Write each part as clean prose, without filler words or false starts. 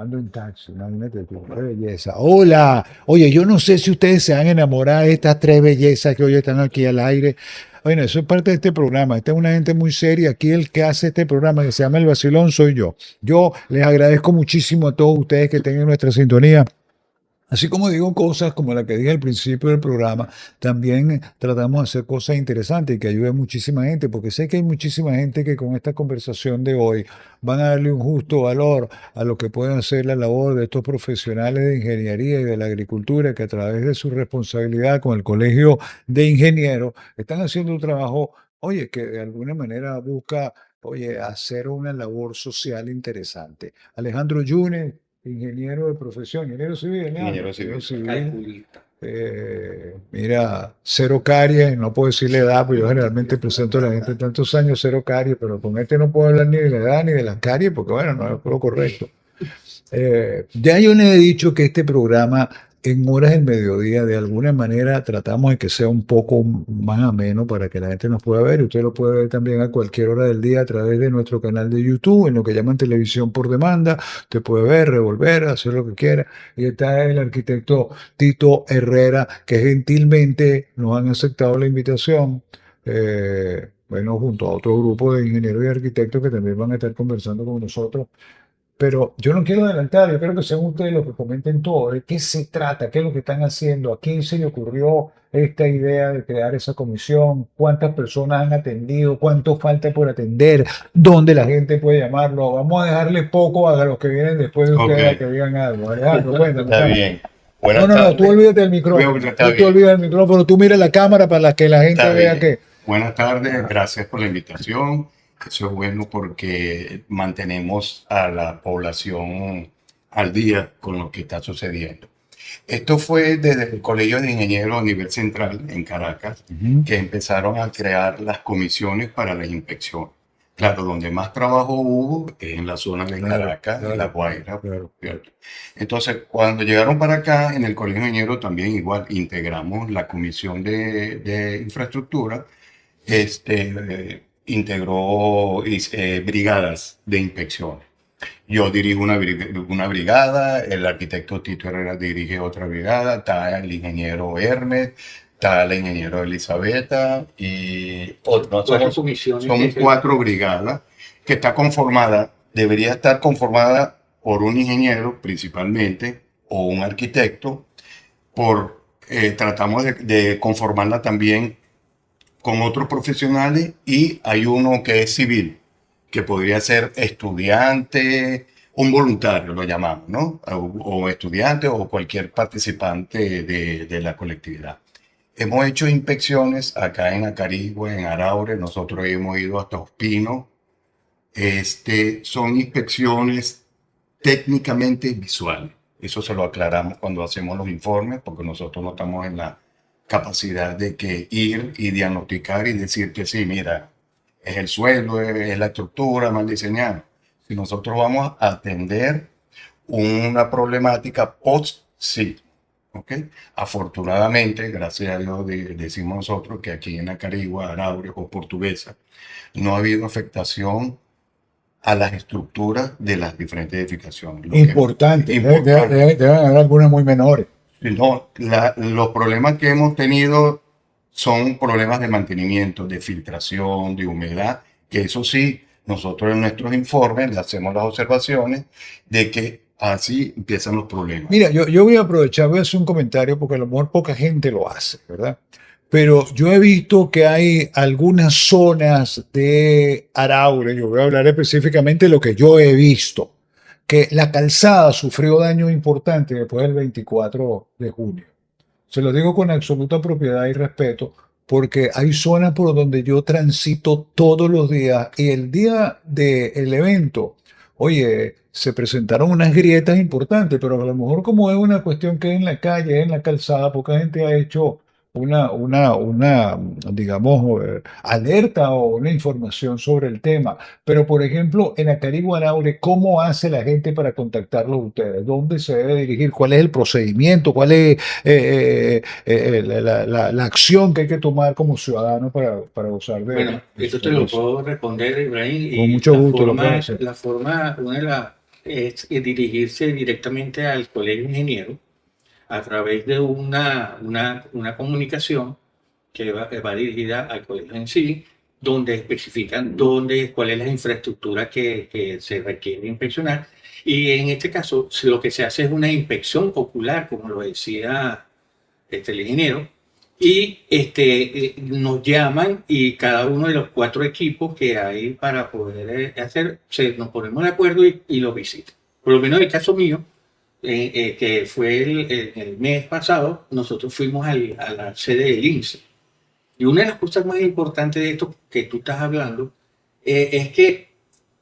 Ando en taxi, imagínate tú, qué belleza. Hola, oye, yo no sé si ustedes se han enamorado de estas tres bellezas que hoy están aquí al aire. Bueno, eso es parte de este programa. Esta es una gente muy seria. Aquí el que hace este programa que se llama El Vacilón soy yo. Yo les agradezco muchísimo a todos ustedes que tengan nuestra sintonía. Así como digo cosas como la que dije al principio del programa, también tratamos de hacer cosas interesantes y que ayuden muchísima gente, porque sé que hay muchísima gente que con esta conversación de hoy van a darle un justo valor a lo que pueden hacer la labor de estos profesionales de ingeniería y de la agricultura, que a través de su responsabilidad con el Colegio de Ingenieros están haciendo un trabajo, oye, que de alguna manera busca, oye, hacer una labor social interesante. Alejandro Yunes, ingeniero de profesión, ingeniero civil, Alejandro, Ingeniero ingeniero civil. civil. Calculista. Mira, cero caries, no puedo decirle edad, porque yo generalmente presento a la gente tantos años, cero caries, pero con este no puedo hablar ni de la edad ni de las caries, porque bueno, no es lo correcto. Ya yo le he dicho que este programa en horas del mediodía de alguna manera tratamos de que sea un poco más ameno para que la gente nos pueda ver. Usted lo puede ver también a cualquier hora del día a través de nuestro canal de YouTube, en lo que llaman televisión por demanda. Usted puede ver, revolver, hacer lo que quiera. Y está el arquitecto Tito Herrera, que gentilmente nos han aceptado la invitación. Bueno, junto a otro grupo de ingenieros y arquitectos que también van a estar conversando con nosotros, pero yo no quiero adelantar, yo creo que sean ustedes los que comenten todo, de qué se trata, qué es lo que están haciendo, a quién se le ocurrió esta idea de crear esa comisión, cuántas personas han atendido, cuánto falta por atender, dónde la gente puede llamarlo. Vamos a dejarle poco a los que vienen después de Ok, ustedes a que digan algo. Alejandro, cuéntame, está chamo. bien. No, Buenas no, no, tú tardes. olvídate del micrófono, Está tú te bien, olvidas del micrófono, tú mira la cámara para que la gente está vea bien. que... Buenas tardes, gracias por la invitación. Eso es bueno porque mantenemos a la población al día con lo que está sucediendo. Esto fue desde el Colegio de Ingenieros a nivel central en Caracas, Ujú, que empezaron a crear las comisiones para las inspecciones. Claro, donde más trabajo hubo es en la zona de claro, Caracas y La claro, Guaira, claro. ¿cierto? Entonces, cuando llegaron para acá, en el Colegio de Ingenieros también igual integramos la comisión de infraestructura, integró brigadas de inspecciones. Yo dirijo una brigada, el arquitecto Tito Herrera dirige otra brigada, está el ingeniero Hermes, está la ingeniero Elisabetta y otros. Somos cuatro brigadas que está conformada, debería estar conformada por un ingeniero principalmente o un arquitecto, tratamos de conformarla también con otros profesionales y hay uno que es civil, que podría ser estudiante, un voluntario lo llamamos, ¿no? O estudiante o cualquier participante de la colectividad. Hemos hecho inspecciones acá en Acarigua, en Araure, nosotros hemos ido hasta Ospino. Son inspecciones técnicamente visuales. Eso se lo aclaramos cuando hacemos los informes, porque nosotros no estamos en la capacidad de que ir y diagnosticar y decir que sí, mira, es el suelo, es la estructura mal diseñada. Si nosotros vamos a atender una problemática post-sitio, ¿ok? Afortunadamente, gracias a Dios, decimos nosotros que aquí en Acarigua, Araure o Portuguesa, no ha habido afectación a las estructuras de las diferentes edificaciones. Lo que Importante, es importante. deben haber algunas muy menores. No, los problemas que hemos tenido son problemas de mantenimiento, de filtración, de humedad, que eso sí, nosotros en nuestros informes le hacemos las observaciones de que así empiezan los problemas. Mira, yo voy a aprovechar, voy a hacer un comentario porque a lo mejor poca gente lo hace, ¿verdad? Pero yo he visto que hay algunas zonas de Araure, yo voy a hablar específicamente de lo que yo he visto, que la calzada sufrió daño importante después del 24 de junio. Se lo digo con absoluta propiedad y respeto, porque hay zonas por donde yo transito todos los días y el día del evento, oye, se presentaron unas grietas importantes, pero a lo mejor como es una cuestión que es en la calle, es en la calzada, poca gente ha hecho digamos, alerta o una información sobre el tema. Pero, por ejemplo, en Acarigua, Araure, ¿cómo hace la gente para contactarlos a ustedes? ¿Dónde se debe dirigir? ¿Cuál es el procedimiento? ¿Cuál es la acción que hay que tomar como ciudadano para gozar Bueno, de esto sus te lo servicios? puedo responder, Ibrahim, Con y mucho gusto lo puedo hacer. una de las es dirigirse directamente al colegio ingeniero a través de una comunicación que va dirigida al colegio en sí, donde especifican cuál es la infraestructura que se requiere inspeccionar. Y en este caso, lo que se hace es una inspección ocular, como lo decía el ingeniero, y nos llaman y cada uno de los 4 equipos que hay para poder hacer, nos ponemos de acuerdo y lo visitan. Por lo menos en el caso mío, que fue el mes pasado, nosotros fuimos a la sede del INSE. Y una de las cosas más importantes de esto que tú estás hablando es que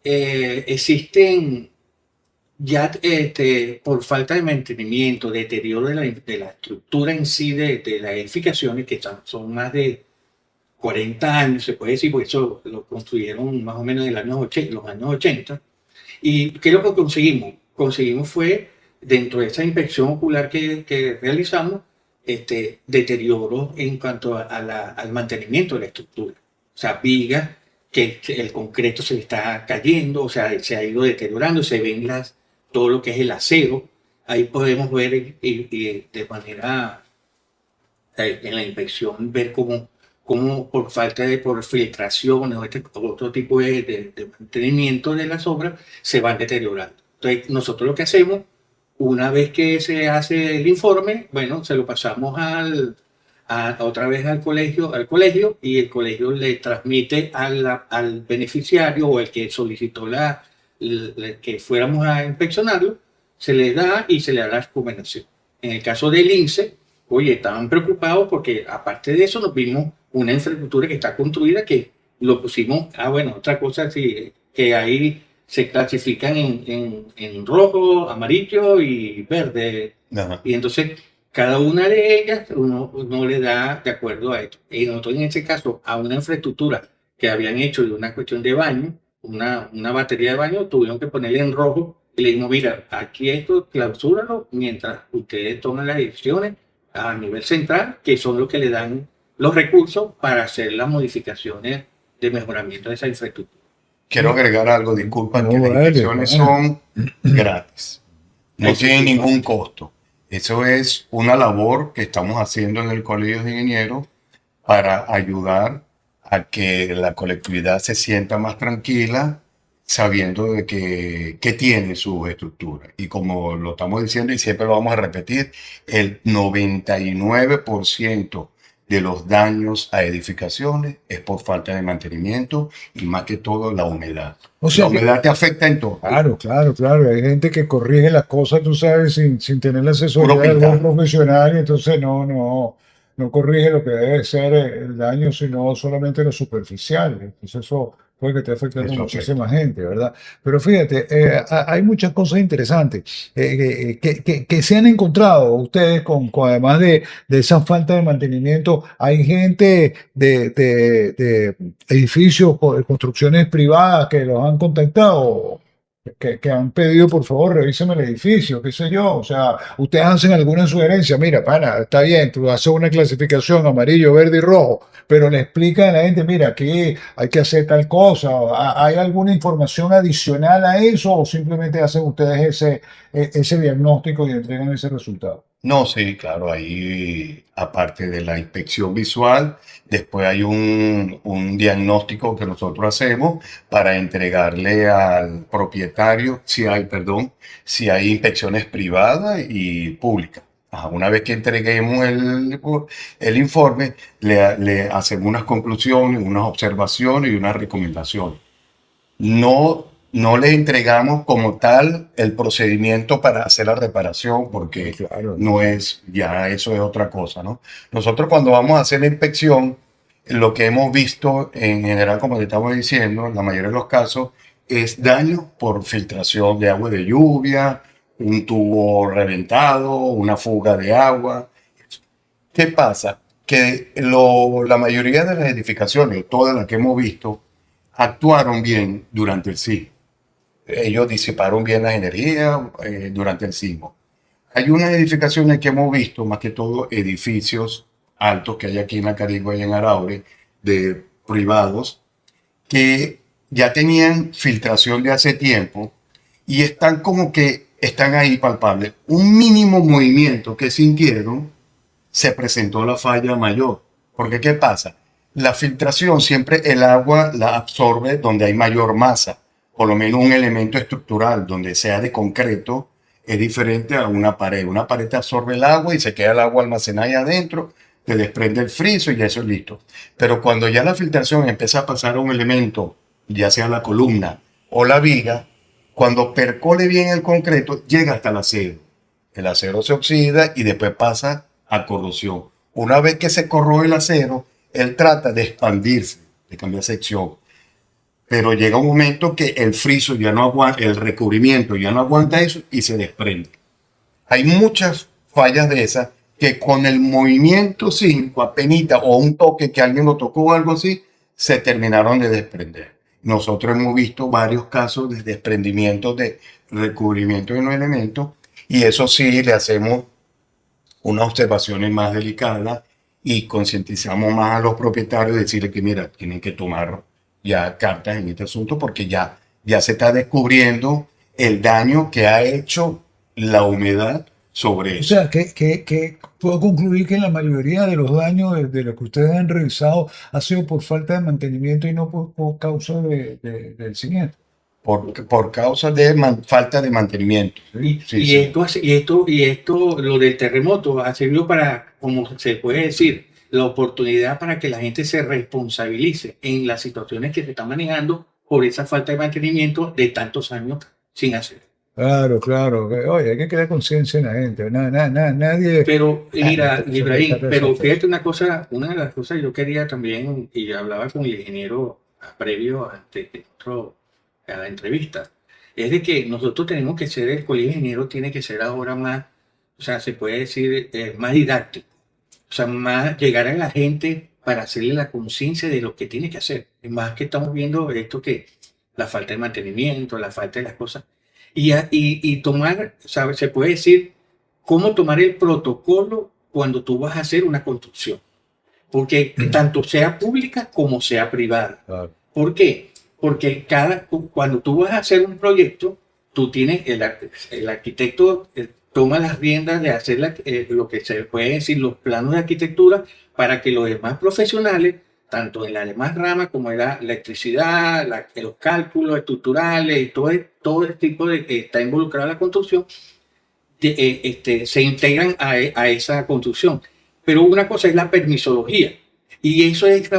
existen ya por falta de mantenimiento, deterioro de la estructura en sí de las edificaciones, que son más de 40 años, se puede decir, porque eso lo construyeron más o menos en los años 80. ¿Y qué es lo que conseguimos? Conseguimos fue, dentro de esa inspección ocular que realizamos, deterioro en cuanto al mantenimiento de la estructura. O sea, vigas que el concreto se le está cayendo, o sea, se ha ido deteriorando, se ven todo lo que es el acero. Ahí podemos ver de manera, en la inspección, ver cómo por falta por filtración o otro tipo de mantenimiento de las obras se van deteriorando. Entonces, nosotros lo que hacemos, una vez que se hace el informe, bueno, se lo pasamos otra vez al colegio y el colegio le transmite al beneficiario o el que solicitó que fuéramos a inspeccionarlo, se le da y se le da la recomendación. En el caso del INSE, oye, estaban preocupados porque aparte de eso nos vimos una infraestructura que está construida que lo pusimos, bueno, otra cosa sí, que ahí se clasifican en rojo, amarillo y verde. Ajá. Y entonces cada una de ellas uno le da de acuerdo a esto. Y nosotros en este caso a una infraestructura que habían hecho de una cuestión de baño, una batería de baño, tuvieron que ponerle en rojo y le dijimos, mira, aquí esto clausúralo mientras ustedes toman las decisiones a nivel central, que son los que le dan los recursos para hacer las modificaciones de mejoramiento de esa infraestructura. Quiero agregar algo, disculpa, No, que las vale, inspecciones vale. son gratis. No Eso tienen sí, ¿no? ningún costo. Eso es una labor que estamos haciendo en el Colegio de Ingenieros para ayudar a que la colectividad se sienta más tranquila sabiendo de que tiene su estructura. Y como lo estamos diciendo y siempre lo vamos a repetir, el 99% de los daños a edificaciones es por falta de mantenimiento y más que todo la humedad. O La sea que, humedad te afecta en todo. claro, claro, claro. Hay gente que corrige las cosas, tú sabes, sin tener la Puro asesoría de algún pintar. profesional, y entonces no corrige lo que debe ser el daño, sino solamente lo superficial. Entonces eso puede que esté afectando a Eso afecta. muchísima gente, ¿verdad? Pero fíjate, hay muchas cosas interesantes que se han encontrado ustedes además de esa falta de mantenimiento. Hay gente de edificios, construcciones privadas que los han contactado, que han pedido, por favor, revíseme el edificio, qué sé yo. O sea, ustedes hacen alguna sugerencia, mira, pana, está bien, tú haces una clasificación amarillo, verde y rojo, pero le explican a la gente, mira, aquí hay que hacer tal cosa. ¿Hay alguna información adicional a eso o simplemente hacen ustedes ese diagnóstico y entregan ese resultado? No, sí, claro, ahí aparte de la inspección visual, después hay un diagnóstico que nosotros hacemos para entregarle al propietario, si hay inspecciones privadas y públicas. Ajá, una vez que entreguemos el informe, le hacemos unas conclusiones, unas observaciones y unas recomendaciones. No le entregamos como tal el procedimiento para hacer la reparación porque Claro. no es, ya eso es otra cosa, ¿no? Nosotros cuando vamos a hacer la inspección, lo que hemos visto en general, como te estamos diciendo, en la mayoría de los casos, es daño por filtración de agua de lluvia, un tubo reventado, una fuga de agua. ¿Qué pasa? Que la mayoría de las edificaciones, todas las que hemos visto, actuaron bien durante el sismo. Ellos disiparon bien las energías durante el sismo. Hay unas edificaciones que hemos visto, más que todo edificios altos que hay aquí en la Carigua y en Araure, de privados, que ya tenían filtración de hace tiempo y están como que están ahí palpables. Un mínimo movimiento que sintieron, se presentó la falla mayor. Porque ¿qué pasa? La filtración siempre el agua la absorbe donde hay mayor masa. Por lo menos un elemento estructural donde sea de concreto es diferente a una pared. Una pared te absorbe el agua y se queda el agua almacenada ahí adentro, te desprende el friso y ya eso es listo. Pero cuando ya la filtración empieza a pasar a un elemento, ya sea la columna o la viga, cuando percole bien el concreto, llega hasta el acero. El acero se oxida y después pasa a corrosión. Una vez que se corroe el acero, él trata de expandirse, de cambiar sección. Pero llega un momento que el friso ya no aguanta, el recubrimiento ya no aguanta eso y se desprende. Hay muchas fallas de esas que con el movimiento 5, apenita o un toque que alguien lo tocó o algo así, se terminaron de desprender. Nosotros hemos visto varios casos de desprendimiento de recubrimiento de un elemento y eso sí le hacemos unas observaciones más delicadas y concientizamos más a los propietarios de decirles que mira, tienen que tomar ya cartas en este asunto porque ya se está descubriendo el daño que ha hecho la humedad sobre O eso. sea, que puedo concluir que la mayoría de los daños de los que ustedes han revisado ha sido por falta de mantenimiento y no por causa del siniestro. Por causa de falta de mantenimiento. Y, Sí, y sí. esto, lo del terremoto ha servido para, como se puede decir, la oportunidad para que la gente se responsabilice en las situaciones que se están manejando por esa falta de mantenimiento de tantos años sin hacer. Claro, claro. Oye, hay que crear conciencia en la gente. Nadie. Pero mira, Se Ibrahim, rescata esa pero fe. fíjate una cosa, una de las cosas que yo quería también, y hablaba con el ingeniero previo a la entrevista, es de que nosotros tenemos que ser, el colegio de ingenieros tiene que ser ahora más, o sea, se puede decir, más didáctico, o sea, más llegar a la gente para hacerle la conciencia de lo que tiene que hacer. Es más que estamos viendo esto que la falta de mantenimiento, la falta de las cosas, y tomar, ¿sabes? Se puede decir cómo tomar el protocolo cuando tú vas a hacer una construcción, porque tanto sea pública como sea privada. Claro. ¿Por qué? Porque cuando tú vas a hacer un proyecto, tú tienes, el arquitecto toma las riendas de hacer lo que se puede decir los planos de arquitectura para que los demás profesionales, tanto en la demás rama como en la electricidad, los cálculos estructurales y todo el tipo de que está involucrado en la construcción, se integran a esa construcción. Pero una cosa es la permisología. Y eso es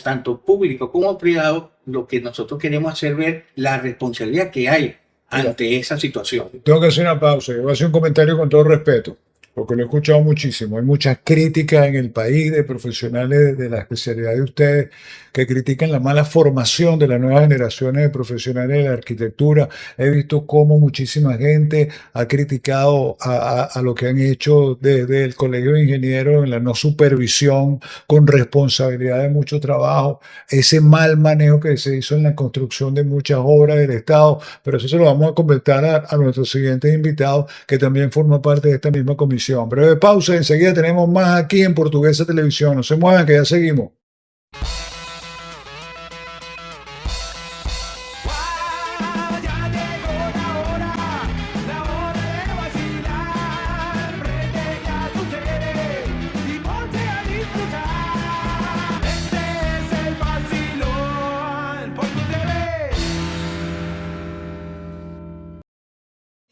tanto público como privado lo que nosotros queremos hacer ver la responsabilidad que hay ante esa situación. Tengo que hacer una pausa. Yo voy a hacer un comentario con todo respeto, porque lo he escuchado muchísimo. Hay muchas críticas en el país de profesionales de la especialidad de ustedes que critican la mala formación de las nuevas generaciones de profesionales de la arquitectura. He visto cómo muchísima gente ha criticado a lo que han hecho desde el Colegio de Ingenieros en la no supervisión con responsabilidad de mucho trabajo, ese mal manejo que se hizo en la construcción de muchas obras del Estado, pero eso se lo vamos a comentar a nuestros siguientes invitados que también forman parte de esta misma comisión. Breve pausa, enseguida tenemos más aquí en Portuguesa Televisión. No se muevan que ya seguimos.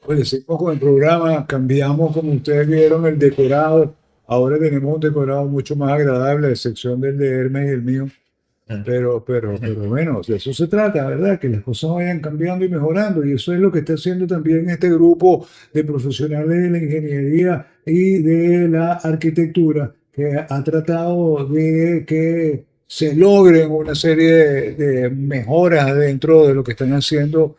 Oye, seguimos con el programa, cambiamos como ustedes vieron el decorado, ahora tenemos un decorado mucho más agradable, a excepción del de Hermes y el mío, pero bueno, de eso se trata, ¿verdad? Que las cosas vayan cambiando y mejorando, y eso es lo que está haciendo también este grupo de profesionales de la ingeniería y de la arquitectura, que ha tratado de que se logren una serie de mejoras dentro de lo que están haciendo,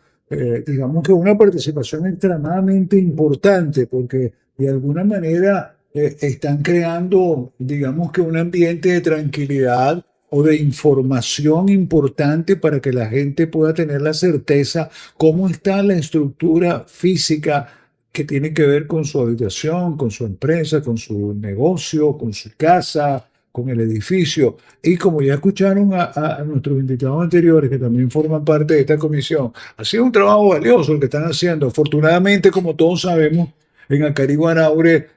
digamos que una participación extremadamente importante, porque de alguna manera están creando, digamos que un ambiente de tranquilidad o de información importante para que la gente pueda tener la certeza cómo está la estructura física que tiene que ver con su habitación, con su empresa, con su negocio, con su casa, con el edificio. Y como ya escucharon a nuestros invitados anteriores, que también forman parte de esta comisión, ha sido un trabajo valioso el que están haciendo. Afortunadamente, como todos sabemos, en Acariguanaure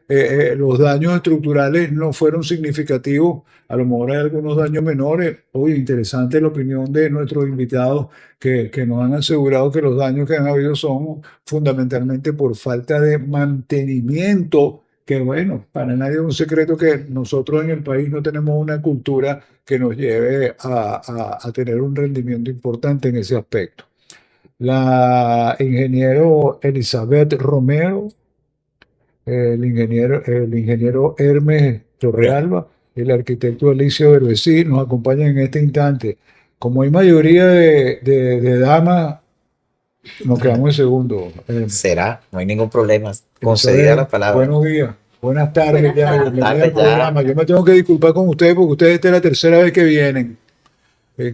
los daños estructurales no fueron significativos. A lo mejor hay algunos daños menores. Oye, interesante la opinión de nuestros invitados que nos han asegurado que los daños que han habido son fundamentalmente por falta de mantenimiento, que bueno, para nadie es un secreto que nosotros en el país no tenemos una cultura que nos lleve a tener un rendimiento importante en ese aspecto. La ingeniero Elizabeth Romero, el ingeniero Hermes Torrealba, el arquitecto Alicia Berbesí nos acompañan en este instante. Como hay mayoría de damas, nos quedamos en segundo. Será, no hay ningún problema. Concedida Elizabeth, la palabra. buenos días, buenas tardes, Buenas ya, tardes. bienvenida al Buenas tardes, ya. programa. Yo me tengo que disculpar con ustedes porque ustedes esta es la tercera vez que vienen.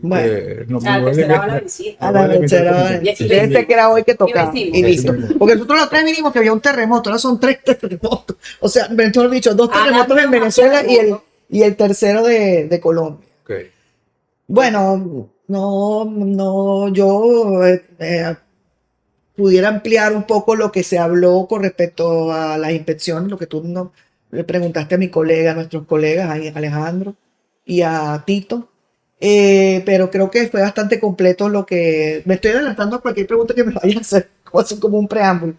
Bueno. No me A la voy a tercera va la limitar- visita. A me voy la a limitar tercera, con- Y desde que era hoy que tocaba. Y Y listo. decimos. Porque nosotros la otra vez vinimos que había un terremoto, ahora son 3 terremotos. O sea, mejor dicho, 2 Ah, terremotos no, en Venezuela y el tercero de Colombia. Ok. Bueno, yo pudiera ampliar un poco lo que se habló con respecto a las inspecciones, lo que tú le preguntaste a mi colega, a nuestros colegas, a Alejandro y a Tito. Pero creo que fue bastante completo lo que... Me estoy adelantando a cualquier pregunta que me vaya a hacer, como un preámbulo.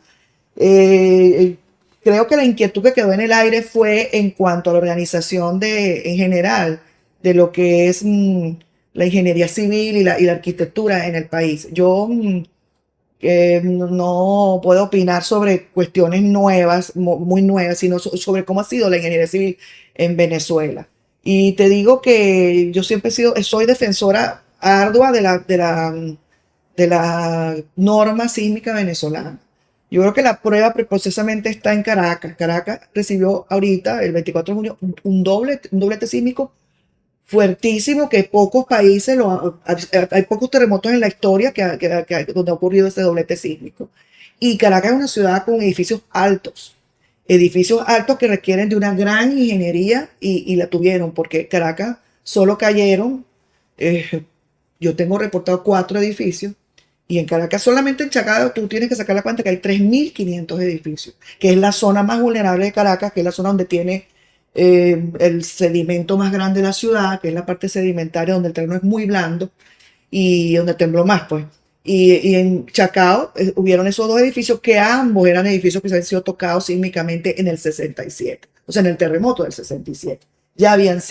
Creo que la inquietud que quedó en el aire fue en cuanto a la organización en general de lo que es la ingeniería civil y la arquitectura en el país. Yo no puedo opinar sobre cuestiones nuevas, muy nuevas, sino sobre cómo ha sido la ingeniería civil en Venezuela. Y te digo que yo siempre soy defensora ardua de la norma sísmica venezolana. Yo creo que la prueba precisamente está en Caracas. Caracas recibió ahorita, el 24 de junio, un doblete sísmico fuertísimo que pocos países, hay pocos terremotos en la historia donde ha ocurrido ese doblete sísmico. Y Caracas es una ciudad con edificios altos que requieren de una gran ingeniería y la tuvieron, porque Caracas solo cayeron, yo tengo reportado 4 edificios, y en Caracas solamente en Chacao tú tienes que sacar la cuenta que hay 3.500 edificios, que es la zona más vulnerable de Caracas, que es la zona donde tiene el sedimento más grande de la ciudad, que es la parte sedimentaria donde el terreno es muy blando y donde tembló más, pues. Y en Chacao hubieron esos 2 edificios que ambos eran edificios que se habían sido tocados sísmicamente en el 67, o sea, en el terremoto del 67. Ya habían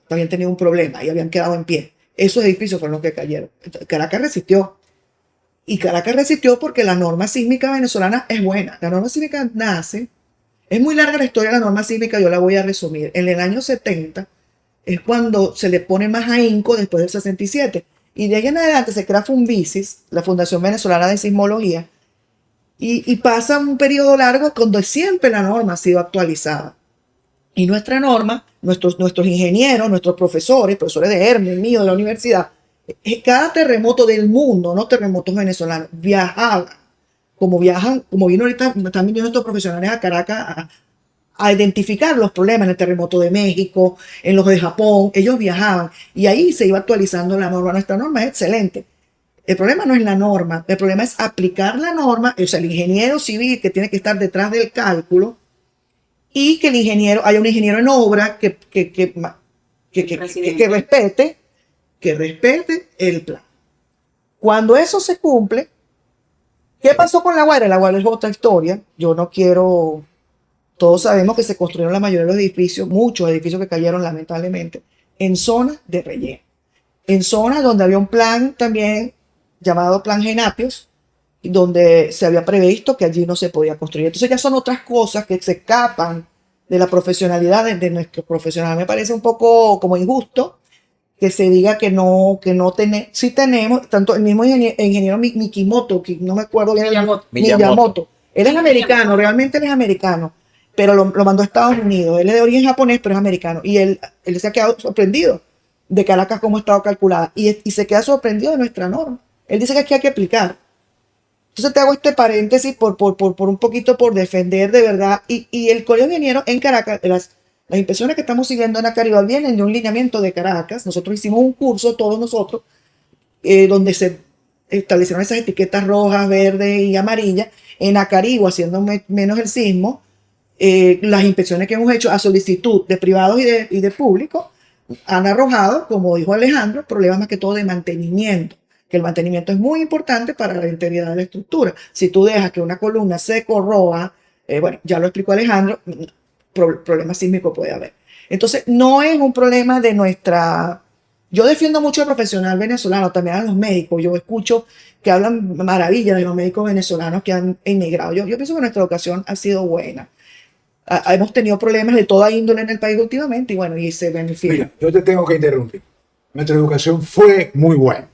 habían tenido un problema y habían quedado en pie. Esos edificios fueron los que cayeron. Caracas resistió. Y Caracas resistió porque la norma sísmica venezolana es buena. La norma sísmica nace. Es muy larga la historia de la norma sísmica, yo la voy a resumir. En el año 70 es cuando se le pone más ahínco después del 67. Y de ahí en adelante se crea Funvisis, la Fundación Venezolana de Sismología, y pasa un periodo largo cuando siempre la norma ha sido actualizada. Y nuestra norma, nuestros ingenieros, nuestros profesores de Hermes, mío, de la universidad, cada terremoto del mundo, no terremotos venezolanos, viajaban, como vino ahorita, están viniendo estos profesionales a Caracas a identificar los problemas en el terremoto de México, en los de Japón, ellos viajaban y ahí se iba actualizando la norma. Nuestra norma es excelente. El problema no es la norma, el problema es aplicar la norma, o sea, el ingeniero civil que tiene que estar detrás del cálculo y que haya un ingeniero en obra que respete el plan. Cuando eso se cumple, ¿qué pasó con La Guaira? La Guaira es otra historia. Todos sabemos que se construyeron la mayoría de los edificios, muchos edificios que cayeron lamentablemente, en zonas de relleno. En zonas donde había un plan también llamado Plan Genapios, donde se había previsto que allí no se podía construir. Entonces ya son otras cosas que se escapan de la profesionalidad de nuestros profesionales. Me parece un poco como injusto que se diga que no tenemos. Sí tenemos, tanto el mismo ingeniero Mikimoto, que no me acuerdo bien, Miyamoto. Él es americano, realmente él es americano, pero lo mandó a Estados Unidos. Él es de origen japonés, pero es americano. Y él se ha quedado sorprendido de Caracas cómo ha estado calculada. Y se queda sorprendido de nuestra norma. Él dice que aquí hay que aplicar. Entonces te hago este paréntesis por un poquito por defender de verdad. Y el Colegio de Ingenieros en Caracas, Las inspecciones que estamos siguiendo en Acarigua vienen de un lineamiento de Caracas. Nosotros hicimos un curso, todos nosotros, donde se establecieron esas etiquetas rojas, verdes y amarillas. En Acarigua, haciendo menos el sismo, las inspecciones que hemos hecho a solicitud de privados y de público han arrojado, como dijo Alejandro, problemas más que todo de mantenimiento, que el mantenimiento es muy importante para la integridad de la estructura. Si tú dejas que una columna se corroa, bueno, ya lo explicó Alejandro, problemas sísmicos puede haber. Entonces, no es un problema de nuestra... Yo defiendo mucho al profesional venezolano, también a los médicos. Yo escucho que hablan maravillas de los médicos venezolanos que han emigrado. Yo pienso que nuestra educación ha sido buena. Hemos tenido problemas de toda índole en el país últimamente y bueno, y se beneficia. Mira, yo te tengo que interrumpir. Nuestra educación fue muy buena.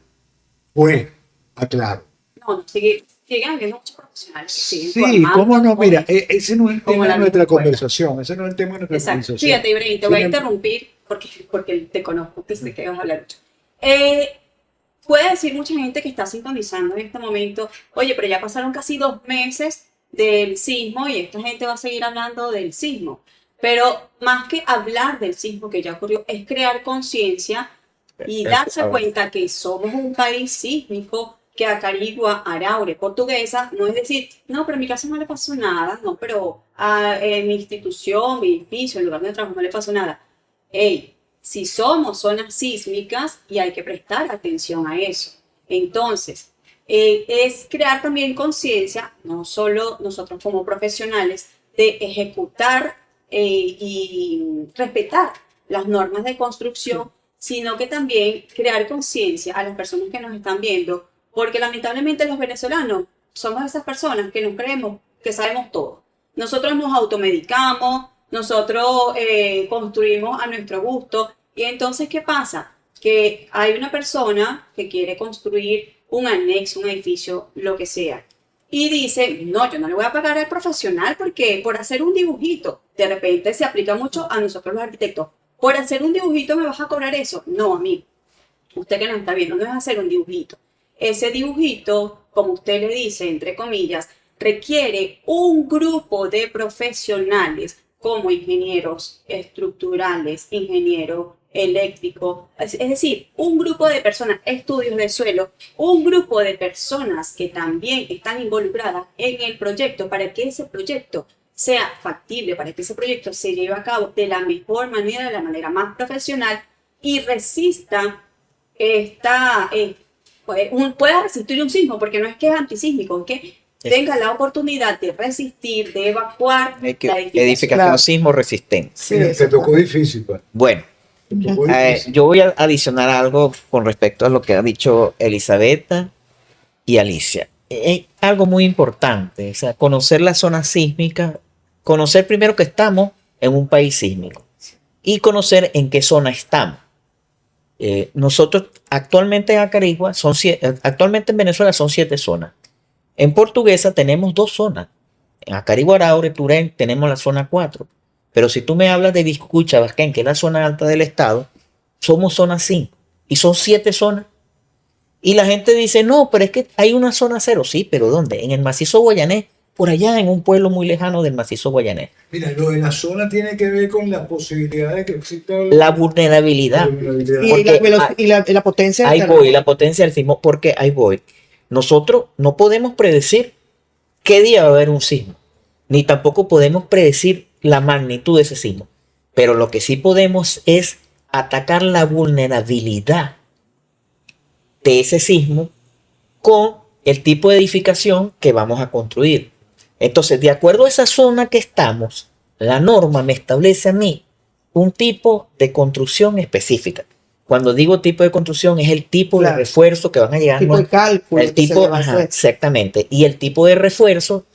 Fue, aclaro. No, siguen habiendo muchos profesionales que siguen Sí, formando cómo no, mira, jóvenes ese no es el como tema la de nuestra misma escuela. conversación. Ese no es el tema de nuestra Exacto. conversación. Fíjate, Ibrahim, te voy a Sin em- interrumpir porque te conozco, que sé que vas a hablar mucho. Puede decir mucha gente que está sintonizando en este momento, oye, pero ya pasaron casi 2 meses del sismo y esta gente va a seguir hablando del sismo. Pero más que hablar del sismo que ya ocurrió, es crear conciencia y darse cuenta que somos un país sísmico, que Acarigua, Araure, Portuguesa, no es decir, no, pero en mi casa no le pasó nada, no, pero en mi institución, mi edificio, el lugar donde trabajo no le pasó nada. Ey, si somos zonas sísmicas y hay que prestar atención a eso. Entonces, es crear también conciencia, no solo nosotros como profesionales, de ejecutar y respetar las normas de construcción, sino que también crear conciencia a las personas que nos están viendo, porque lamentablemente los venezolanos somos esas personas que nos creemos que sabemos todo. Nosotros nos automedicamos, nosotros construimos a nuestro gusto, y entonces, ¿qué pasa? Que hay una persona que quiere construir un anexo, un edificio, lo que sea, y dice, no, yo no le voy a pagar al profesional porque por hacer un dibujito, de repente se aplica mucho a nosotros los arquitectos, por hacer un dibujito me vas a cobrar eso. No, amigo, usted que nos está viendo, no es hacer un dibujito. Ese dibujito, como usted le dice, entre comillas, requiere un grupo de profesionales como ingenieros estructurales, ingenieros eléctricos, es decir, un grupo de personas, estudios de suelo, un grupo de personas que también están involucradas en el proyecto para que ese proyecto sea factible, para que ese proyecto se lleve a cabo de la mejor manera, de la manera más profesional y resista pueda resistir un sismo, porque no es que es antisísmico, es que tenga la oportunidad de resistir, de evacuar la edificación. Claro. Sismo resistente. Sí, Mira, te eso tocó difícil, pues. Bueno, Te tocó difícil. yo voy a adicionar algo con respecto a lo que ha dicho Elizabeth y Alicia. Algo muy importante, o sea, conocer la zona sísmica, conocer primero que estamos en un país sísmico y conocer en qué zona estamos. Nosotros actualmente en Acarigua, actualmente en Venezuela son 7 zonas. En Portuguesa tenemos 2 zonas. En Acarigua, Araure, Turén tenemos la zona 4. Pero si tú me hablas de Viscucha, Vasquén, que es la zona alta del estado, somos zona 5. Y son 7 zonas. Y la gente dice, no, pero es que hay una zona 0. Sí, pero ¿dónde? En el macizo guayanés, por allá en un pueblo muy lejano del macizo guayanés. Mira, lo de la zona tiene que ver con la posibilidad de que exista La vulnerabilidad. Y la potencia Ahí del voy, la potencia del sismo, porque ahí voy. Nosotros no podemos predecir qué día va a haber un sismo, ni tampoco podemos predecir la magnitud de ese sismo. Pero lo que sí podemos es atacar la vulnerabilidad de ese sismo con el tipo de edificación que vamos a construir. Entonces, de acuerdo a esa zona que estamos, la norma me establece a mí un tipo de construcción específica. Cuando digo tipo de construcción, es el tipo Claro. de refuerzo que van a llegar. tipo de cálculo. El que se tipo, le va a ajá, hacer. exactamente. Y el tipo de refuerzo,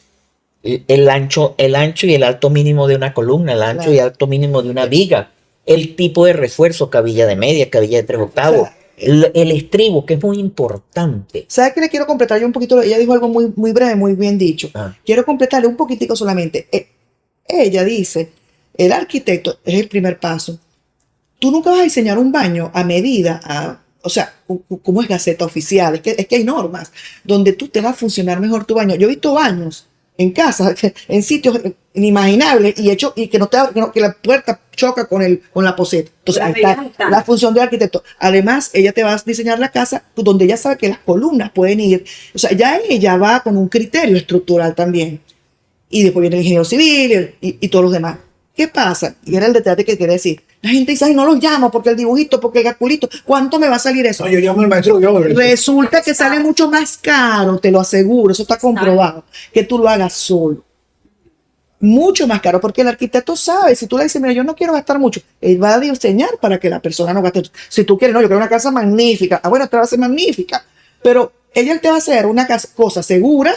el ancho y el alto mínimo de una columna, el ancho Claro. y alto mínimo de una viga, el tipo de refuerzo, cabilla de media, cabilla de 3/8, O sea, el estribo, que es muy importante. ¿Sabes qué le quiero completar yo un poquito? Ella dijo algo muy, muy breve, muy bien dicho. Ah. Quiero completarle un poquitico solamente. Ella dice, el arquitecto es el primer paso. Tú nunca vas a diseñar un baño a medida, o sea, como es Gaceta Oficial, es que hay normas donde tú te va a funcionar mejor tu baño. Yo he visto baños en casa, en sitios inimaginables y que que la puerta choca con la poseta. Entonces, Las ahí está medidas están. la función del arquitecto. Además, ella te va a diseñar la casa donde ella sabe que las columnas pueden ir. O sea, ya ella va con un criterio estructural también. Y después viene el ingeniero civil y todos los demás. ¿Qué pasa? Y era el detalle que quería decir. La gente dice, ay, no los llamo porque el dibujito, porque el calculito. ¿Cuánto me va a salir eso? No, yo llamo al maestro geógrafo. Resulta que sale mucho más caro, te lo aseguro, eso está comprobado, que tú lo hagas solo. Mucho más caro, porque el arquitecto sabe, si tú le dices, mira, yo no quiero gastar mucho, él va a diseñar para que la persona no gaste. Si tú quieres, no, yo quiero una casa magnífica, bueno, esta va a ser magnífica, pero él te va a hacer una cosa segura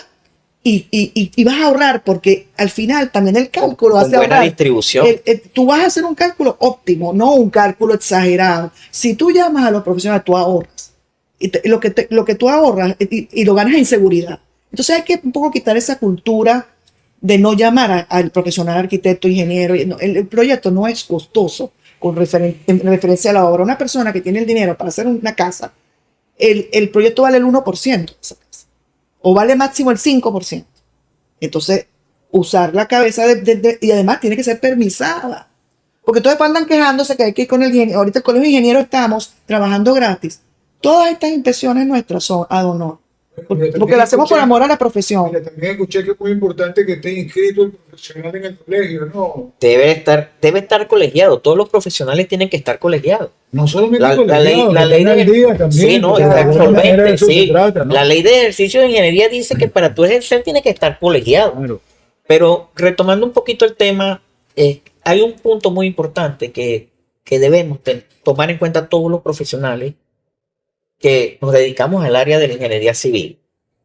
y vas a ahorrar, porque al final también el cálculo Con hace buena ahorrar. distribución. Tú vas a hacer un cálculo óptimo, no un cálculo exagerado. Si tú llamas a los profesionales, tú ahorras. Lo que tú ahorras y lo ganas en seguridad. Entonces hay que un poco quitar esa cultura de no llamar al profesional arquitecto, ingeniero. No, el proyecto no es costoso en referencia a la obra. Una persona que tiene el dinero para hacer una casa, el proyecto vale el 1% de esa casa, o vale máximo el 5%. Entonces, usar la cabeza y además tiene que ser permisada. Porque todos andan quejándose que hay que ir con el ingeniero. Ahorita el colegio de ingenieros estamos trabajando gratis. Todas estas inspecciones nuestras son ad honor. Porque lo hacemos por amor a la profesión. Mira, también escuché que es muy importante que esté inscrito el profesional en el colegio, ¿no? Debe estar colegiado. Todos los profesionales tienen que estar colegiados. No solamente La colegiado, ley que tenga de el día también, sí, no, porque de alguna manera de eso sí. se trata, ¿no? La ley de ejercicio de ingeniería dice que para tú ejercer tienes que estar colegiado. Claro. Pero retomando un poquito el tema, hay un punto muy importante que debemos tomar en cuenta todos los profesionales que nos dedicamos al área de la ingeniería civil.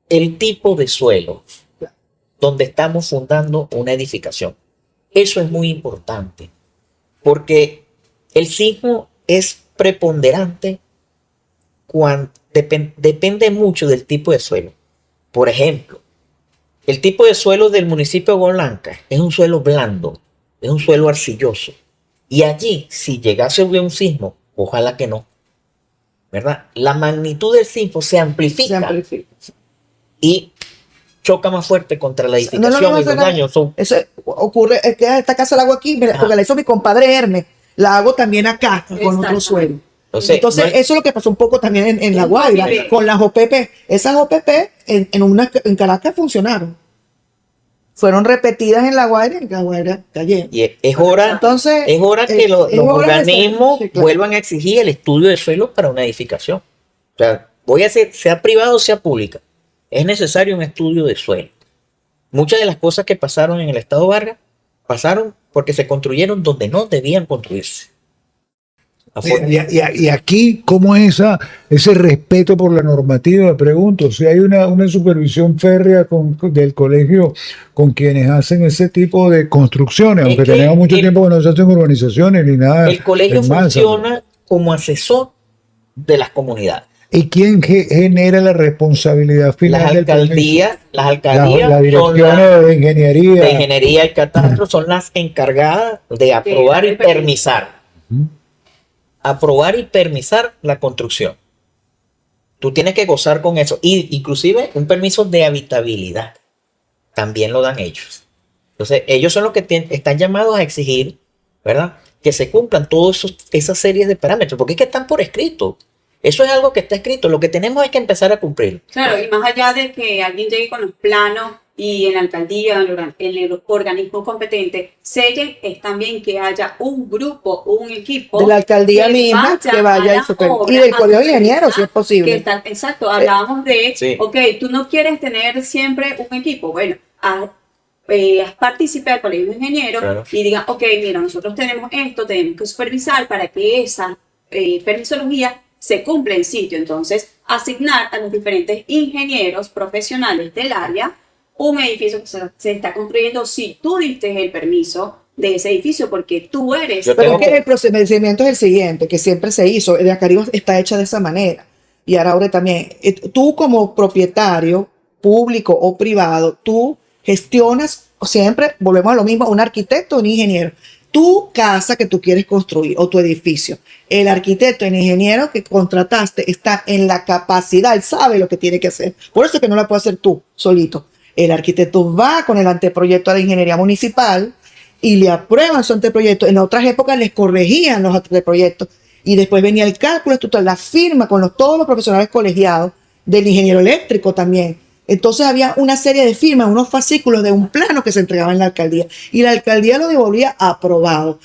El tipo de suelo donde estamos fundando una edificación. Eso es muy importante, porque el sismo es preponderante cuando depende mucho del tipo de suelo. Por ejemplo, el tipo de suelo del municipio de Agua Blanca es un suelo blando, es un suelo arcilloso. Y allí, si llegase a haber un sismo, ojalá que no, ¿verdad? La magnitud del sismo se amplifica y choca más fuerte contra la edificación y los daños son... Eso ocurre, es que esta casa la hago aquí, porque la hizo mi compadre Hermes, la hago también acá, con otro suelo. Entonces, no es- eso es lo que pasó un poco también en La Guaira, con las OPP. Esas OPP en Caracas funcionaron. Fueron repetidas en La Guaira y en La Guaira cayeron. y es hora, Entonces, es hora que los es hora de organismos sí, claro. vuelvan a exigir el estudio de suelo para una edificación. O sea, voy a hacer, sea privado o sea pública, es necesario un estudio de suelo. Muchas de las cosas que pasaron en el estado Vargas pasaron porque se construyeron donde no debían construirse. Y aquí, ¿cómo es ese respeto por la normativa? Me pregunto, si hay una supervisión férrea del colegio con quienes hacen ese tipo de construcciones, Es aunque que tenemos mucho tiempo que no se hacen urbanizaciones ni nada. El colegio en masa. funciona como asesor de las comunidades. ¿Y quién genera la responsabilidad final Las del permiso? alcaldías Las son direcciones de ingeniería. de ingeniería y catastro son las encargadas de aprobar y permisar. Aprobar y permisar la construcción. Tú tienes que gozar con eso. Y inclusive un permiso de habitabilidad. También lo dan ellos. Entonces, ellos son los que están llamados a exigir, ¿verdad? Que se cumplan todas esas series de parámetros. Porque es que están por escrito. Eso es algo que está escrito. Lo que tenemos es que empezar a cumplir. Claro, y más allá de que alguien llegue con los planos y en la alcaldía, en el organismo competente, selle es también que haya un grupo, un equipo De la alcaldía que misma que a vaya la obra y del a colegio de supervisar, ingenieros, si es posible. Exacto, hablábamos de, Sí. ok, tú no quieres tener siempre un equipo, bueno, haz participar al colegio de ingenieros Claro. y digan, ok, mira, nosotros tenemos esto, tenemos que supervisar para que esa permisología se cumpla en sitio. Entonces, asignar a los diferentes ingenieros profesionales del área un edificio que se está construyendo si tú diste el permiso de ese edificio porque tú eres... Yo Pero tengo es que el procedimiento es el siguiente, que siempre se hizo, de Acaribo está hecha de esa manera, y Araure también. Tú como propietario, público o privado, tú gestionas siempre, volvemos a lo mismo, un arquitecto o un ingeniero. Tu casa que tú quieres construir o tu edificio. El arquitecto, el ingeniero que contrataste está en la capacidad, él sabe lo que tiene que hacer. Por eso es que no la puedes hacer tú solito. El arquitecto va con el anteproyecto a la ingeniería municipal y le aprueban su anteproyecto. En otras épocas les corregían los anteproyectos y después venía el cálculo estructural, la firma con todos los profesionales colegiados del ingeniero eléctrico también. Entonces había una serie de firmas, unos fascículos de un plano que se entregaba en la alcaldía y la alcaldía lo devolvía aprobado.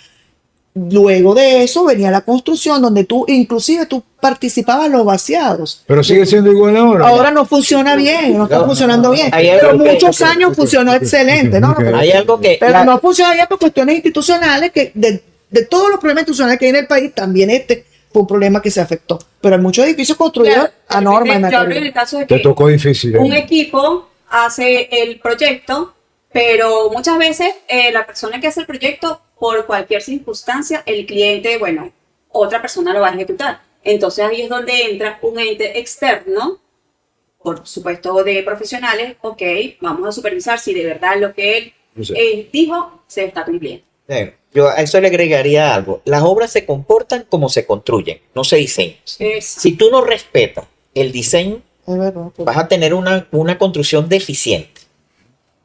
Luego de eso venía la construcción donde inclusive tú participabas en los vaciados. Pero sigue siendo igual ahora. Ahora no funciona bien, no está No, funcionando bien. hay Pero algo que- muchos años funcionó excelente, ¿no? Hay algo que Pero no funciona bien por cuestiones institucionales que de todos los problemas institucionales que hay en el país, también este fue un problema que se afectó. Pero hay muchos edificios construidos Claro, a norma en yo hablo en materia. el caso de Te que tocó difícil. un equipo hace el proyecto, pero muchas veces la persona que hace el proyecto, por cualquier circunstancia, el cliente, bueno, otra persona lo va a ejecutar. Entonces ahí es donde entra un ente externo, por supuesto de profesionales, ok, vamos a supervisar si de verdad lo que él dijo se está cumpliendo. yo a eso le agregaría algo. Las obras se comportan como se construyen, no se diseñan. Si tú no respetas el diseño, Es verdad. vas a tener una construcción deficiente.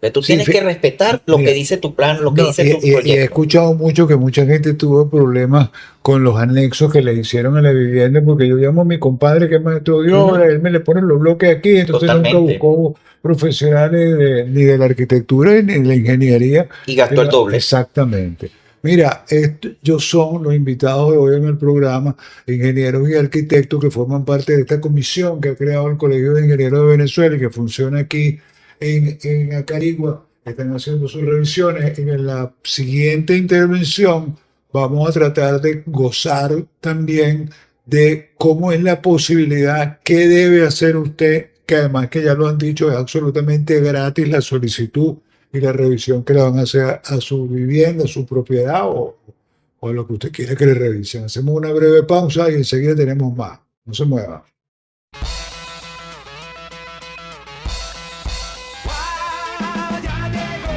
Pero tú Sí, tienes que respetar lo mira, que dice tu plan, lo que No, dice tu y he proyecto. escuchado mucho que mucha gente tuvo problemas con los anexos que le hicieron a la vivienda, porque yo llamo a mi compadre que es maestro de obra, él me le pone los bloques aquí, entonces nunca Totalmente. buscó profesionales ni de la arquitectura ni de la ingeniería. Y gastó el doble. Exactamente. Mira, yo son los invitados de hoy en el programa, ingenieros y arquitectos que forman parte de esta comisión que ha creado el Colegio de Ingenieros de Venezuela y que funciona aquí en Acarigua. Están haciendo sus revisiones. En la siguiente intervención vamos a tratar de gozar también de cómo es la posibilidad, qué debe hacer usted, que además que ya lo han dicho, es absolutamente gratis la solicitud y la revisión que le van a hacer a su vivienda, a su propiedad o a lo que usted quiera que le revisen. Hacemos una breve pausa y enseguida tenemos más. No se mueva. Ya llegó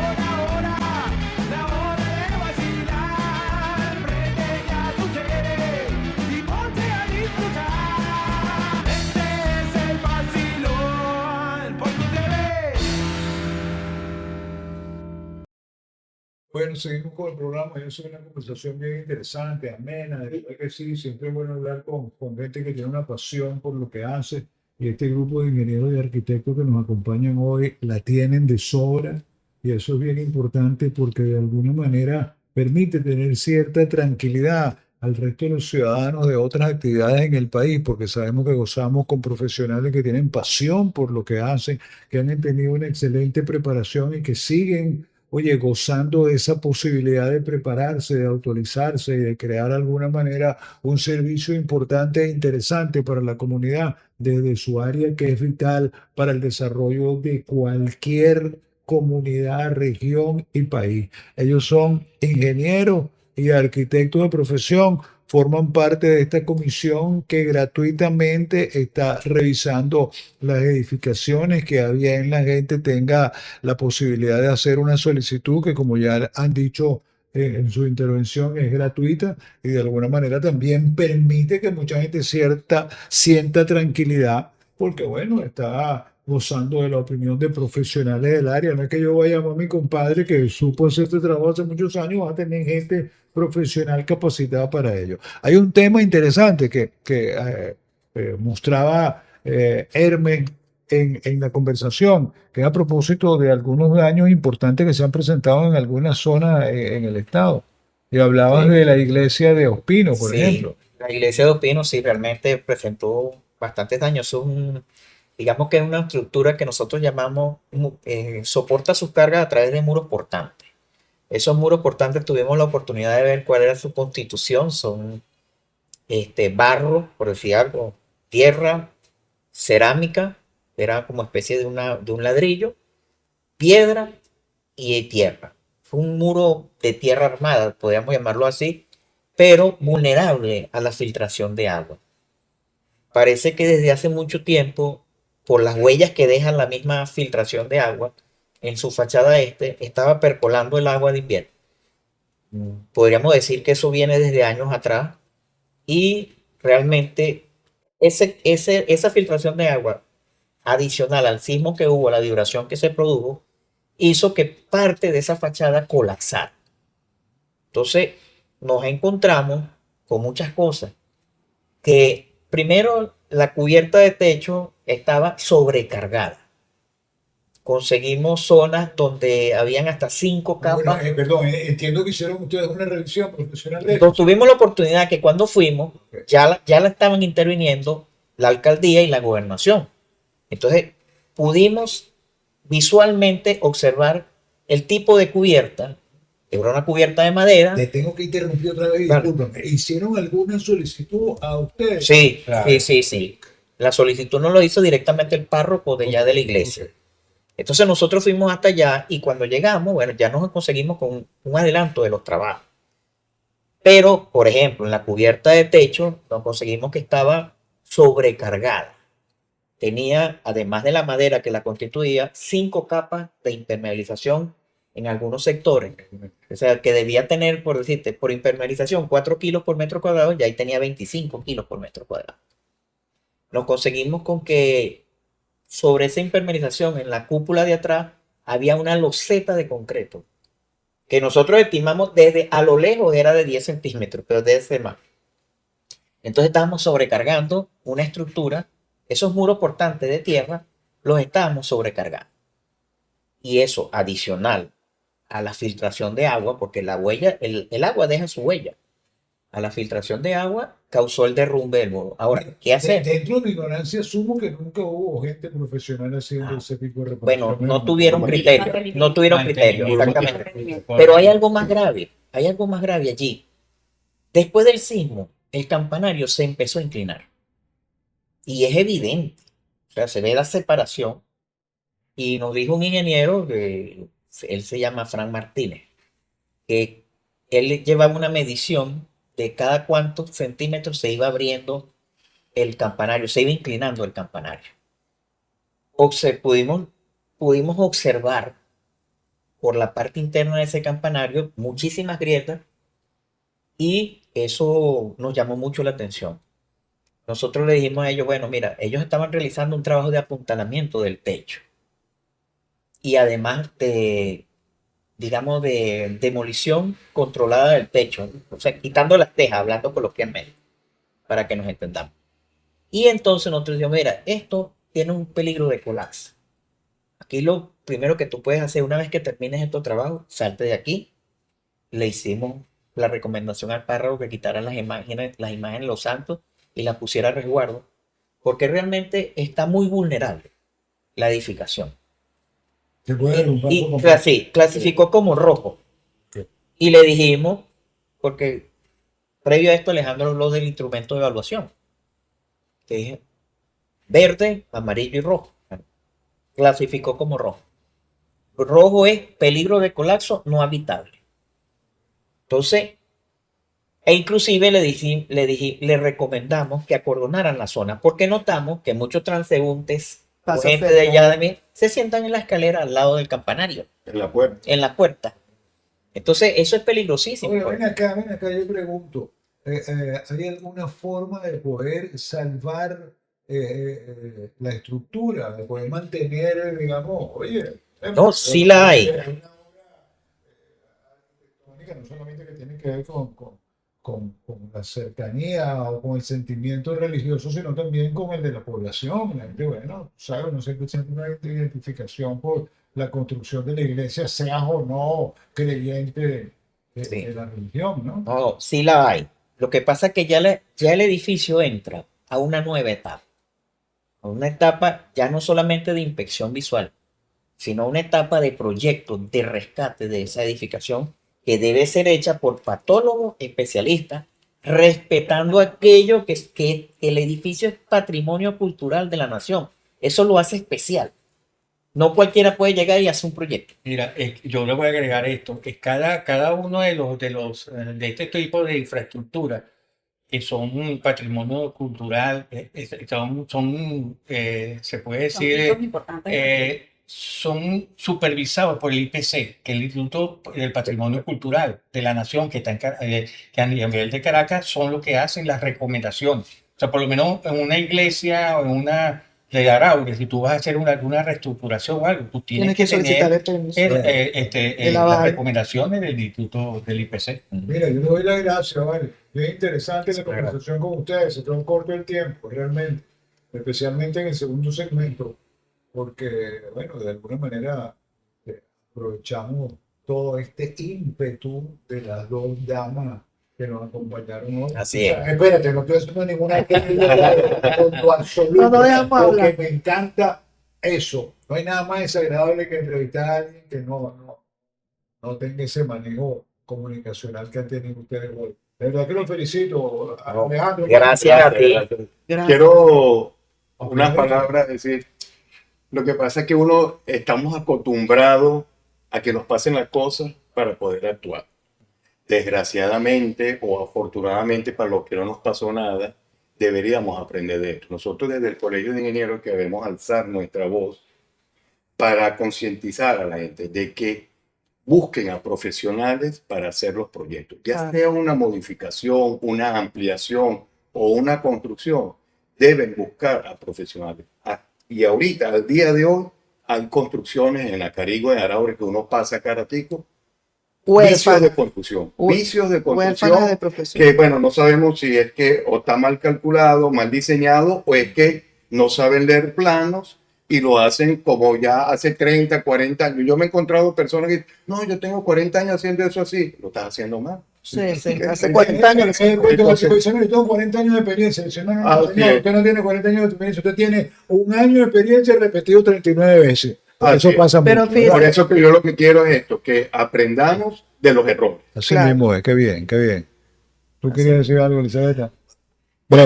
la hora de vacilar. Prende ya tu tele y ponte a disfrutar. Este es el vacilón por tu TV. Bueno, seguimos con el programa. Yo soy una conversación bien interesante, amena. De verdad que sí, siempre es bueno hablar con gente que tiene una pasión por lo que hace. Y este grupo de ingenieros y arquitectos que nos acompañan hoy la tienen de sobra. Y eso es bien importante porque de alguna manera permite tener cierta tranquilidad al resto de los ciudadanos de otras actividades en el país, porque sabemos que gozamos con profesionales que tienen pasión por lo que hacen, que han tenido una excelente preparación y que siguen, oye, gozando de esa posibilidad de prepararse, de autorizarse y de crear de alguna manera un servicio importante e interesante para la comunidad desde su área que es vital para el desarrollo de cualquier comunidad, región y país. Ellos son ingenieros y arquitectos de profesión, forman parte de esta comisión que gratuitamente está revisando las edificaciones, que a bien la gente tenga la posibilidad de hacer una solicitud que, como ya han dicho en su intervención, es gratuita y de alguna manera también permite que mucha gente sienta tranquilidad porque, bueno, está gozando de la opinión de profesionales del área. No es que yo vaya a llamar a mi compadre que supo hacer este trabajo hace muchos años, va a tener gente profesional capacitada para ello. Hay un tema interesante que mostraba Hermes en la conversación, que es a propósito de algunos daños importantes que se han presentado en algunas zonas en el estado. Y hablabas Sí. de la iglesia de Ospino, por Sí, ejemplo. la iglesia de Ospino sí realmente presentó bastantes daños. Digamos que es una estructura que nosotros llamamos, soporta sus cargas a través de muros portantes. Esos muros portantes tuvimos la oportunidad de ver cuál era su constitución. Son barro, por decir algo, tierra, cerámica, era como especie de un ladrillo, piedra y tierra. Fue un muro de tierra armada, podríamos llamarlo así, pero vulnerable a la filtración de agua. Parece que desde hace mucho tiempo, por las huellas que deja la misma filtración de agua, en su fachada estaba percolando el agua de invierno. Podríamos decir que eso viene desde años atrás y realmente esa filtración de agua adicional al sismo que hubo, la vibración que se produjo, hizo que parte de esa fachada colapsara. Entonces nos encontramos con muchas cosas, que primero la cubierta de techo estaba sobrecargada. Conseguimos zonas donde habían hasta 5 Bueno, capas. perdón, entiendo que hicieron ustedes una revisión profesional de Entonces, eso. tuvimos la oportunidad que cuando fuimos, ya la estaban interviniendo la alcaldía y la gobernación. Entonces, pudimos visualmente observar el tipo de cubierta, que era una cubierta de madera. Te tengo que interrumpir otra vez, Claro. discúlpame. ¿Hicieron alguna solicitud a ustedes? Sí, Claro. sí. La solicitud no lo hizo directamente el párroco de allá de la iglesia. Ok. Entonces nosotros fuimos hasta allá y cuando llegamos, bueno, ya nos conseguimos con un adelanto de los trabajos. Pero, por ejemplo, en la cubierta de techo nos conseguimos que estaba sobrecargada. Tenía, además de la madera que la constituía, 5 capas de impermeabilización en algunos sectores. O sea, que debía tener, por decirte, por impermeabilización 4 kilos por metro cuadrado, ya ahí tenía 25 kilos por metro cuadrado. Nos conseguimos con que sobre esa impermeabilización en la cúpula de atrás había una loseta de concreto que nosotros estimamos desde a lo lejos era de 10 centímetros, pero debe ser más. Entonces estábamos sobrecargando una estructura, esos muros portantes de tierra los estábamos sobrecargando. Y eso adicional a la filtración de agua, porque la huella, el agua deja su huella. A la filtración de agua causó el derrumbe del muro. Ahora, ¿qué hacer? Dentro de mi ignorancia, asumo que nunca hubo gente profesional haciendo Ah. ese tipo de Bueno, reparaciones. no tuvieron criterio, no tuvieron criterio, exactamente. Pero hay algo más grave, allí. Después del sismo, el campanario se empezó a inclinar. Y es evidente, o sea, se ve la separación. Y nos dijo un ingeniero, que él se llama Frank Martínez, que él llevaba una medición de cada cuántos centímetros se iba abriendo el campanario, se iba inclinando el campanario. Pudimos observar por la parte interna de ese campanario muchísimas grietas y eso nos llamó mucho la atención. Nosotros le dijimos a ellos, bueno, mira, ellos estaban realizando un trabajo de apuntalamiento del techo y además de, digamos, de demolición controlada del techo, o sea, quitando las tejas, hablando coloquialmente, para que nos entendamos. Y entonces nosotros dijimos, mira, esto tiene un peligro de colapso. Aquí lo primero que tú puedes hacer una vez que termines estos trabajos, salte de aquí. Le hicimos la recomendación al párroco que quitaran las imágenes de los santos y las pusiera a resguardo, porque realmente está muy vulnerable la edificación. Se puede derrumbar Y por completo. clasificó como rojo. Ok. Y le dijimos, porque previo a esto Alejandro habló del instrumento de evaluación. Que dije, verde, amarillo y rojo. Clasificó como rojo. Rojo es peligro de colapso no habitable. Entonces, e inclusive le recomendamos que acordonaran la zona, porque notamos que muchos transeúntes o Pasa gente cerca. de allá de mí se sientan en la escalera al lado del campanario, En la puerta. en la puerta. Entonces, eso es peligrosísimo. Oye, ven acá, yo pregunto, ¿hay alguna forma de poder salvar la estructura, de poder mantener, digamos, oye, No, sí la hay. Una obra arquitectónica no solamente que tiene que ver con la cercanía o con el sentimiento religioso, sino también con el de la población. La gente, bueno, sabe, no siempre siente una identificación por la construcción de la iglesia, seas o no creyente Sí. de la religión, ¿no? No, sí la hay. Lo que pasa es que ya el edificio entra a una nueva etapa. A una etapa ya no solamente de inspección visual, sino una etapa de proyecto, de rescate de esa edificación que debe ser hecha por patólogos especialistas, respetando aquello que el edificio es patrimonio cultural de la nación. Eso lo hace especial. No cualquiera puede llegar y hacer un proyecto. Mira, yo le voy a agregar esto, que cada uno de este tipo de infraestructura que son patrimonio cultural, se puede Son decir, hitos importantes. son supervisados por el IPC, que es el Instituto del Patrimonio Cultural de la Nación, que a nivel de Caracas son los que hacen las recomendaciones. O sea, por lo menos en una iglesia o en de Araure, si tú vas a hacer alguna reestructuración o algo, tú tienes Tienes que solicitar tener el permiso. las aval. recomendaciones del Instituto del IPC. Mira, yo le doy las gracias, ¿vale? Bien interesante la conversación con ustedes, se quedó corto el tiempo, realmente, especialmente en el segundo segmento, porque, bueno, de alguna manera aprovechamos todo este ímpetu de las dos damas que nos acompañaron hoy. Así es. Espérate, no estoy haciendo ninguna crítica con lo absoluto, No, no dejamos porque hablar. me encanta eso. No hay nada más desagradable que entrevistar a alguien que no tenga ese manejo comunicacional que han tenido ustedes hoy. De verdad que los felicito, Alejandro. Gracias a ti. Gracias. Quiero unas palabras decir. Lo que pasa es que uno estamos acostumbrados a que nos pasen las cosas para poder actuar. Desgraciadamente o afortunadamente para los que no nos pasó nada, deberíamos aprender de esto. Nosotros desde el Colegio de Ingenieros que debemos alzar nuestra voz para concientizar a la gente de que busquen a profesionales para hacer los proyectos. Ya Claro. sea una modificación, una ampliación o una construcción, deben buscar a profesionales. Y ahorita, al día de hoy, hay construcciones en la Carigua de Araure que uno pasa caratico, vicios de Huérfana. construcción, Hu- vicios de Huérfana construcción de profesión. que, bueno, no sabemos si es que o está mal calculado, mal diseñado, o es que no saben leer planos y lo hacen como ya hace 30, 40 años. Yo me he encontrado personas que dicen, no, yo tengo 40 años haciendo eso así. Lo estás haciendo mal. Sí, sí. ¿Qué? Hace 40 años. Yo tengo 40 años de experiencia. Dice, no, Ah, señor, sí. usted no tiene 40 años de experiencia, usted tiene un año de experiencia repetido 39 veces. Así Eso es. pasa Pero mucho. fíjate- Por eso que yo lo que quiero es esto, que aprendamos de los errores. Así Claro. mismo es, qué bien, qué bien. ¿Tú querías decir algo, Elizabeth?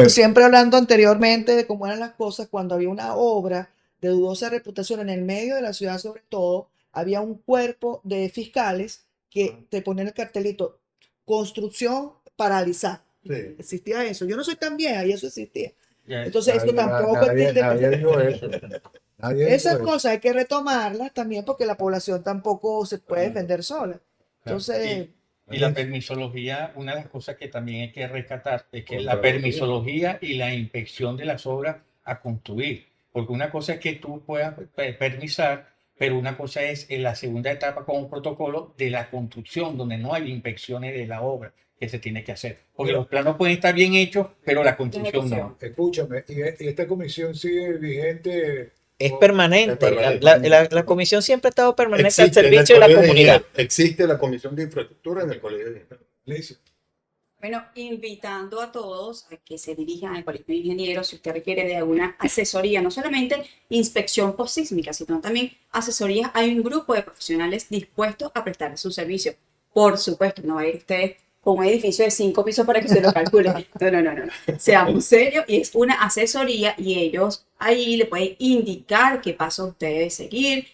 Siempre hablando anteriormente de cómo eran las cosas, cuando había una obra de dudosa reputación en el medio de la ciudad, sobre todo, había un cuerpo de fiscales que te ponían el cartelito, construcción paralizada. Sí. Existía eso. Yo no soy tan vieja y eso existía. Ya, Entonces, esto tampoco existe. Nadie dijo eso. Nadie dijo Esas eso. cosas hay que retomarlas también porque la población tampoco se puede defender sola. Entonces, Y la permisología, una de las cosas que también hay que rescatar es que la Contralogía. permisología y la inspección de las obras a construir. Porque una cosa es que tú puedas permisar, pero una cosa es en la segunda etapa con un protocolo de la construcción, donde no hay inspecciones de la obra que se tiene que hacer. Porque los planos pueden estar bien hechos, pero la construcción no. Escúchame, y esta comisión sigue vigente. Es permanente. Es permanente. La comisión siempre ha estado permanente al servicio de la en el Colegio comunidad. Ingenieros, existe la Comisión de Infraestructura en el Colegio de Ingenieros. Liz, Bueno, invitando a todos a que se dirijan al Colegio de Ingenieros si usted requiere de alguna asesoría, no solamente inspección postsísmica, sino también asesoría. Hay un grupo de profesionales dispuestos a prestarle su servicio. Por supuesto, no va a ir usted con un edificio de 5 pisos para que se lo calcule. No. Seamos serios y es una asesoría y ellos ahí le pueden indicar qué paso usted debe seguir.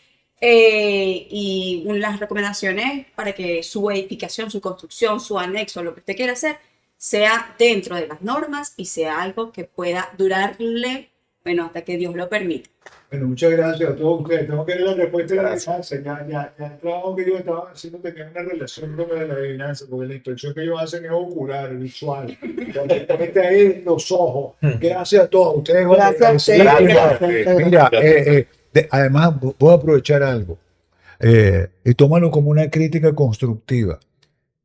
Y las recomendaciones para que su edificación, su construcción, su anexo, lo que usted quiera hacer, sea dentro de las normas y sea algo que pueda durarle, bueno, hasta que Dios lo permita. bueno, muchas gracias a todos ustedes. Tengo que ver la respuesta de la adivinanza. Ya el trabajo que ellos estaban haciendo tenía una relación con la adivinanza, porque la inspección que ellos hacen es ocular, visual. Ponete ahí los ojos. Gracias a todos ustedes. gracias a ustedes. Gracias. Mira, además voy a aprovechar algo y tómalo como una crítica constructiva.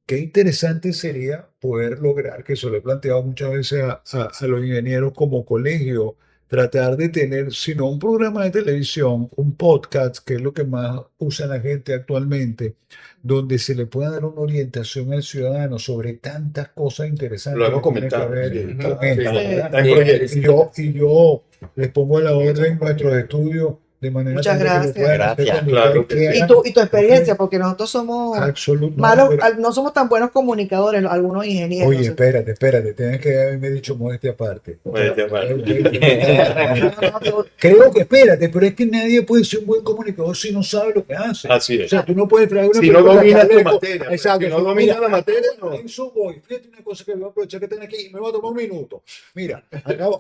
Qué interesante sería poder lograr, que eso lo he planteado muchas veces a los ingenieros como colegio, tratar de tener, si no un programa de televisión, un podcast, que es lo que más usa la gente actualmente, donde se le pueda dar una orientación al ciudadano sobre tantas cosas interesantes. Lo hemos que tiene que comentado. ver Sí. con Sí. esto, Está ¿verdad? en proyecto. Y yo les pongo a la orden nuestros estudios de manera Muchas tal de que lo gracias. puedan hacer Gracias. cuando Claro ustedes que sí. quieran. Y tu experiencia, porque nosotros somos Absolutamente. malos, no somos tan buenos comunicadores, algunos ingenieros. Oye, espérate, tienes que haberme dicho modestia aparte. Modestia aparte. Creo que espérate, pero es que nadie puede ser un buen comunicador si no sabe lo que hace. Así O es. sea, tú no puedes traer una Si no película dominas que tu hable con- materia, Exacto. si no dominas la materia, no. Eso voy. Fíjate una cosa que voy a aprovechar que están aquí y me va a tomar un minuto. Mira,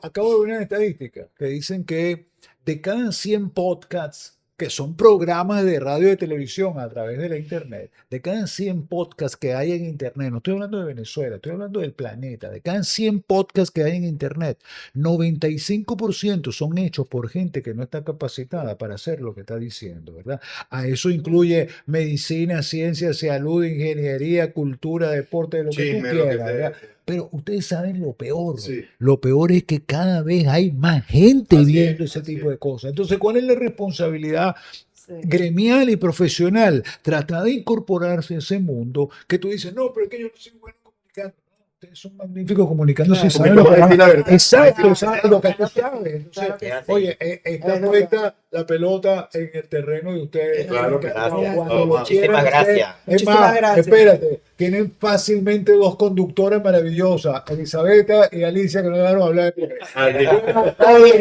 acabo de ver una estadística que dicen que de cada 100 podcasts que son programas de radio y de televisión a través de la internet, de cada 100 podcasts que hay en internet, no estoy hablando de Venezuela, estoy hablando del planeta, de cada 100 podcasts que hay en internet, 95% son hechos por gente que no está capacitada para hacer lo que está diciendo, ¿verdad? A eso incluye medicina, ciencia, salud, ingeniería, cultura, deporte, lo que tú Chisme, lo que quieras, sea. ¿verdad? Pero ustedes saben lo peor. Sí. Lo peor es que cada vez hay más gente Así viendo es, ese así tipo es. de cosas. Entonces, ¿cuál es la responsabilidad Sí. gremial y profesional? Trata de incorporarse a ese mundo que tú dices, no, pero es que yo no soy bueno comunicando. No, ustedes son magníficos comunicando si Claro. saben Porque lo tú que vas a decir la van. verdad. Exacto, saben lo que tú sabes. Entonces, Claro que sí. oye, está verdad. puesta la pelota en el terreno de ustedes. Claro que Cuando- sí. cuando lo Muchísimas quieran hacer. gracias. Es Muchísimas más, gracias. espérate, tienen fácilmente dos conductoras maravillosas, Elizabeth y Alicia, que no dejaron hablar.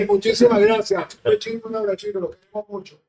Muchísimas gracias. Un abracito, los queremos mucho.